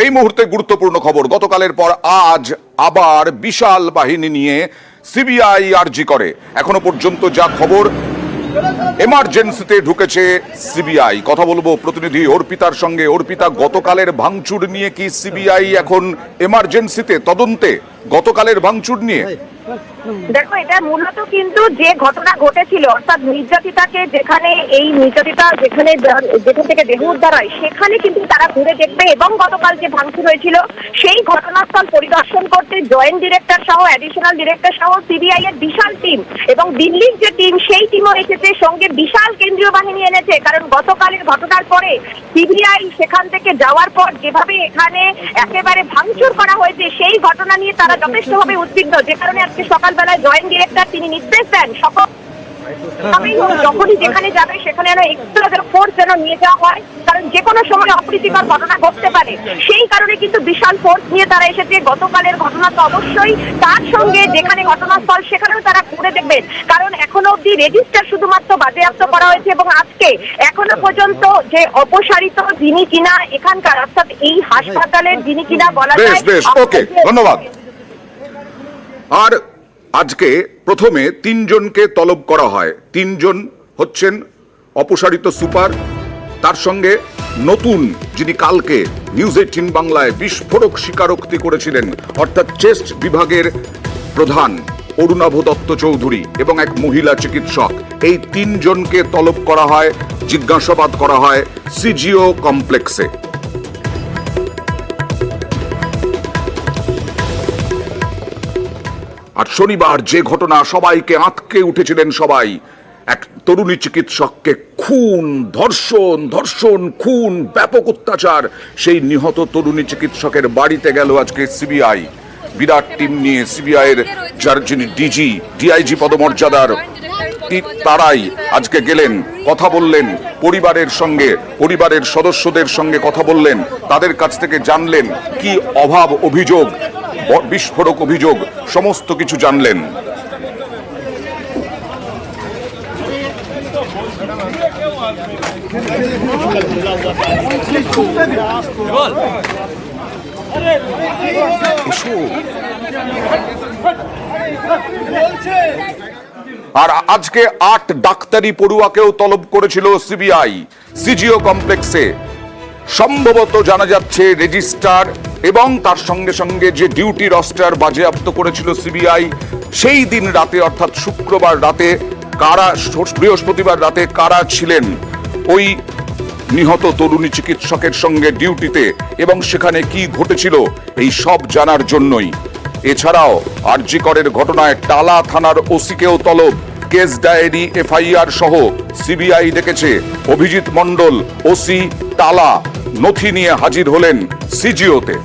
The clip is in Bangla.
এই মুহূর্তে গুরুত্বপূর্ণ খবর, গতকালের পর আজ আবার বিশাল বাহিনী নিয়ে সিবিআই আরজি করে। এখনো পর্যন্ত যা খবর, এমার্জেন্সিতে ঢুকেছে সিবিআই। কথা বলবো প্রতিনিধি অর্পিতার সঙ্গে। অর্পিতা, গতকালের ভাঙচুর নিয়ে কি সিবিআই এখন এমার্জেন্সিতে তদন্তে গতকালের ভাঙচুর নিয়ে? দেখো, এটা মূলত কিন্তু যে ঘটনা ঘটেছিল, অর্থাৎ নির্যাতিতাকে যেখানে যেখান থেকে দেহ উদ্ধার হয় সেখানে কিন্তু তারা ঘুরে দেখবে এবং গতকাল যে ভাঙচুর হয়েছিল সেই ঘটনাস্থল পরিদর্শন করতে জয়েন্ট ডিরেক্টর সহ অ্যাডিশনাল ডিরেক্টর সহ সিবিআই এর বিশাল টিম এবং দিল্লির যে টিম সেই টিমও এসেছে, সঙ্গে বিশাল কেন্দ্রীয় বাহিনী এনেছে। কারণ গতকালের ঘটনার পরে সিবিআই সেখান থেকে যাওয়ার পর যেভাবে এখানে একেবারে ভাঙচুর করা হয়েছে সেই ঘটনা নিয়ে তারা যথেষ্টভাবে উদ্বিগ্ন, যে কারণে আজকে সকালবেলায় জয়েন্ট ডিরেক্টর তিনি নির্দেশ দেন যখনই যেখানে যাবে সেখানে যেন এক্সট্রা ফোর্স যেন নিয়ে যাওয়া হয়, কারণ যে কোনো সময় অপ্রীতিকর ঘটনা ঘটতে পারে। সেই কারণে কিন্তু বিশাল ফোর্স নিয়ে তারা এসেছে। গতকালের ঘটনা তো অবশ্যই, তার সঙ্গে যেখানে ঘটনাস্থল সেখানেও তারা ঘুরে দেখবেন, কারণ এখনো অব্দি রেজিস্টার শুধুমাত্র বাজেয়াপ্ত করা হয়েছে এবং আজকে এখনো পর্যন্ত যে অপসারিত যিনি কিনা এখানকার, অর্থাৎ এই হাসপাতালের যিনি কিনা বলা যায়। ওকে, ধন্যবাদ। আর আজকে প্রথমে 3 জনকে তলব করা হয়। 3 জন হচ্ছেন অপসারিত সুপার, তার সঙ্গে নতুন যিনি কালকে নিউজ 18 বাংলায় বিস্ফোরক স্বীকারোক্তি করেছিলেন, অর্থাৎ চেস্ট বিভাগের প্রধান অরুণাভ দত্ত চৌধুরী এবং এক মহিলা চিকিৎসক। এই 3 জনকে তলব করা হয়, জিজ্ঞাসাবাদ করা হয় সিজিও কমপ্লেক্সে। আর শনিবার যে ঘটনা সবাইকে আঁতকে উঠেছিলেন সবাই, এক তরুণী চিকিৎসককে খুন, ধর্ষণ, খুন, ব্যাপক অত্যাচার, সেই নিহত তরুণী চিকিৎসকের বাড়িতে গেল আজকে সিবিআই বিরাট টিম নিয়ে। সিবিআই এর যার যিনি ডিআইজি পদমর্যাদার, তারাই আজকে গেলেন, কথা বললেন পরিবারের সঙ্গে, পরিবারের সদস্যদের সঙ্গে কথা বললেন, তাদের কাছ থেকে জানলেন কি অভাব, অভিযোগ, বিস্ফোরক অভিযোগ, সমস্ত কিছু জানলেন। আর আজকে 8 ডাক্তারি পড়ুয়াকেও তলব করেছিল সিবিআই সিজিও কমপ্লেক্সে। সম্ভবত জানা যাচ্ছে রেজিস্ট্রার এবং তার সঙ্গে সঙ্গে যে ডিউটি রস্টার বাজেয়াপ্ত করেছিল সিবিআই, সেই দিন রাতে অর্থাৎ শুক্রবার রাতে কারা, বৃহস্পতিবার রাতে কারা ছিলেন ওই নিহত তরুণী চিকিৎসকের সঙ্গে ডিউটিতে এবং সেখানে কি ঘটেছিল, এই সব জানার জন্যই। এছাড়াও আরজি করের ঘটনায় টালা থানার ওসিকেও তলব, কেস ডায়েরি, এফআইআর সহ সিবিআই ডেকেছে। অভিজিৎ মণ্ডল, ওসি টালা, নথি নিয়ে হাজির হলেন সিজিওতে।